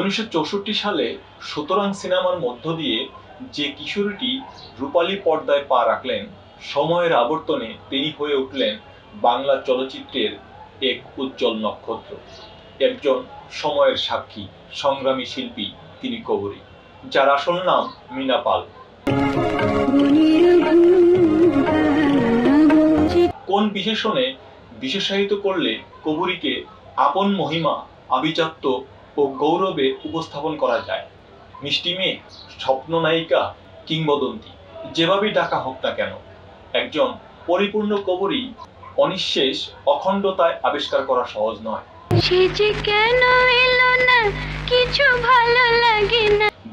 1964 সালে সুতরাং সিনেমার মধ্য দিয়ে যে কিশোরীটি রূপালী পর্দায় পা রাখলেন, সময়ের আবর্তনে তিনি হয়ে উঠলেন বাংলা চলচ্চিত্রের এক উজ্জ্বল নক্ষত্র, একজন সময়ের সাক্ষী, সংগ্রামী শিল্পী তিনি কবরী, যার আসল নাম মীনা পাল। কোন বিশেষণে বিশেষায়িত করলে কবরীকে আপন মহিমা, আভিজাত্য ও গৌরবে উপস্থাপন করা যায়? মিষ্টি মেয়ে, স্বপ্ন নায়িকা, কিংবদন্তি, যেভাবেই ডাকা হোক না কেন, একজন পরিপূর্ণ কবরী অনিঃশেষ অখণ্ডতায় আবিষ্কার করা সহজ নয়।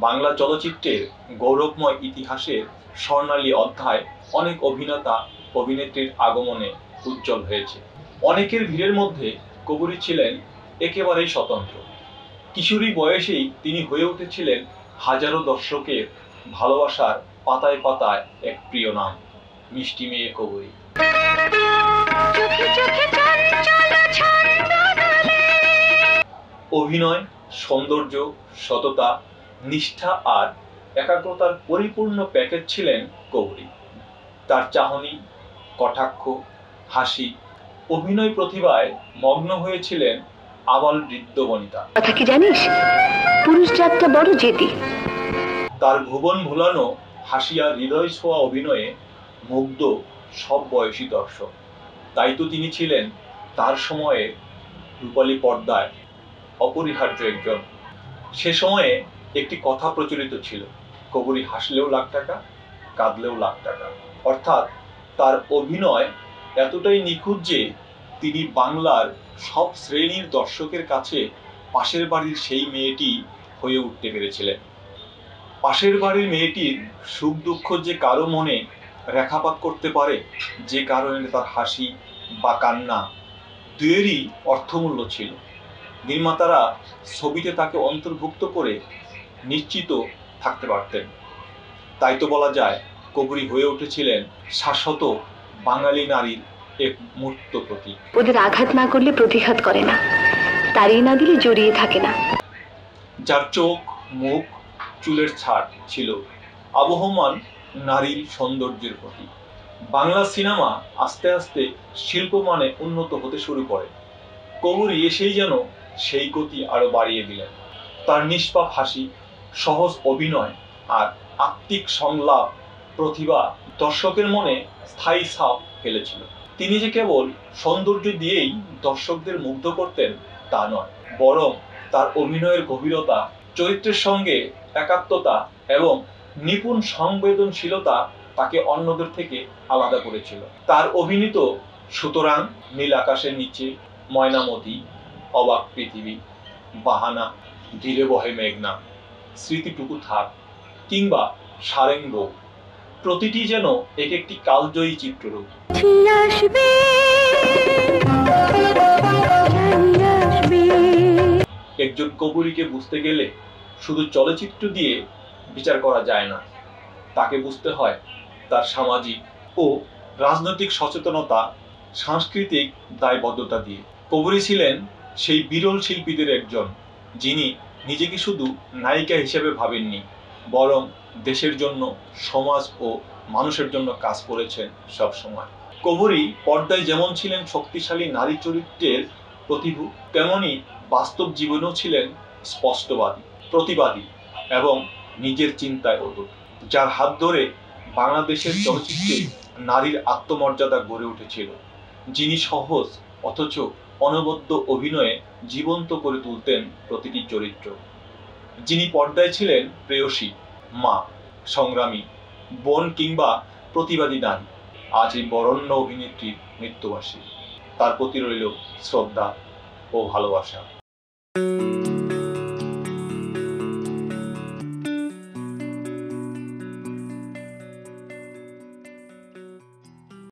বাংলা চলচ্চিত্রের গৌরবময় ইতিহাসের স্বর্ণালী অধ্যায় অনেক অভিনেতা অভিনেত্রীর আগমনে উজ্জ্বল হয়েছে। অনেকের ভিড়ের মধ্যে কবরী ছিলেন একেবারেই স্বতন্ত্র। কিশোরী বয়সেই তিনি হয়ে উঠেছিলেন হাজারো দর্শকের ভালোবাসার পাতায় পাতায় এক প্রিয় নাম, মিষ্টি মেয়ে কবরী। অভিনয়, সৌন্দর্য, সততা, নিষ্ঠা আর একাগ্রতার পরিপূর্ণ প্যাকেজ ছিলেন কবরী। তার চাহনি, কটাক্ষ, হাসি, অভিনয় প্রতিভায় মগ্ন হয়েছিলেন আবাল বৃদ্ধ বনিতা। কথা কি জানিস, পুরুষ জাতটা বড় জেদি। তার ভুবন ভোলানো হাসি আর হৃদয় ছোঁয়া অভিনয়ে মুগ্ধ সব বয়সী দর্শক। তাই তো তিনি ছিলেন তার সময়ে রূপালী পর্দায় অপরিহার্য একজন। সে সময়ে একটি কথা প্রচলিত ছিল, কবরী হাসলেও লাখ টাকা, কাঁদলেও লাখ টাকা। অর্থাৎ তার অভিনয় এতটাই নিখুঁত যে তিনি বাংলার সব শ্রেণীর দর্শকের কাছে পাশের বাড়ির সেই মেয়েটি হয়ে উঠতে পেরেছিলেন। পাশের বাড়ির মেয়েটির সুখ দুঃখ যে কারো মনে রেখাপাত করতে পারে, যে কারণে তার হাসি বা কান্না দুয়েরই অর্থমূল্য ছিল। নির্মাতারা ছবিতে তাকে অন্তর্ভুক্ত করে নিশ্চিত থাকতে পারতেন। তাই তো বলা যায় কবরী হয়ে উঠেছিলেন শাশ্বত বাঙালি নারীর এক মূর্ত প্রতীক। ওদের আঘাত না করলে প্রতিঘাত করে না, তাড়িয়ে না দিলে জড়িয়ে থাকে না। যার চোখ, মুখ, চুলের ছাড় ছিল আবহমান নারীর সৌন্দর্যের প্রতীক। বাংলা সিনেমা আস্তে আস্তে শিল্প মানে উন্নত হতে শুরু করে। কবরী এসেই যেন সেই গতি আরো বাড়িয়ে দিলেন। তার নিষ্পাপ হাসি, সহজ অভিনয় আর আত্মিক সংলাপ প্রতিভা দর্শকের মনে স্থায়ী ছাপ ফেলেছিল। তিনি যে কেবল সৌন্দর্য দিয়েই দর্শকদের মুগ্ধ করতেন তা নয়, বরং তার অভিনয়ের গভীরতা, চরিত্রের সঙ্গে একাত্মতা এবং নিপুণ সংবেদনশীলতা তাকে অন্যদের থেকে আলাদা করেছিল। তার অভিনীত সুতরাং, নীল আকাশের নিচে, ময়নামতি, অবাক পৃথিবী, বাহানা, ধীরে বহে মেঘনা, স্মৃতিটুকু থাক কিংবা সারেঙ্গ, প্রতিটি যেন এক একটি কালজয়ী চিত্ররূপ। একজন কবরীকে বুঝতে গেলে শুধু চলচ্চিত্র দিয়ে বিচার করা যায় না, তাকে বুঝতে হয় তার সামাজিক ও রাজনৈতিক সচেতনতা, সাংস্কৃতিক দায়বদ্ধতা দিয়ে। কবরী ছিলেন সেই বিরল শিল্পীদের একজন, যিনি নিজেকে শুধু নায়িকা হিসেবে ভাবেননি, বরং দেশের জন্য, সমাজ ও মানুষের জন্য কাজ করেছেন সব সময়। কবরী পর্দায় যেমন ছিলেন শক্তিশালী নারী চরিত্রের প্রতিভূ, তেমনি বাস্তব জীবনেও ছিলেন স্পষ্টবাদী, প্রতিবাদী এবং নিজের চিন্তায় অটুট, যার হাত ধরে বাংলাদেশের চলচ্চিত্রে নারীর আত্মমর্যাদা গড়ে উঠেছিল, যিনি সহজ অথচ অনবদ্য অভিনয়ে জীবন্ত করে তুলতেন প্রতিটি চরিত্র, যিনি পর্দায় ছিলেন প্রেয়সী, মা, সংগ্রামী, বোন কিংবা প্রতিবাদী নারী। আজ এই বরেণ্য অভিনেত্রীর মৃত্যুবার্ষিকী, তার প্রতি রইল শ্রদ্ধা ও ভালোবাসা।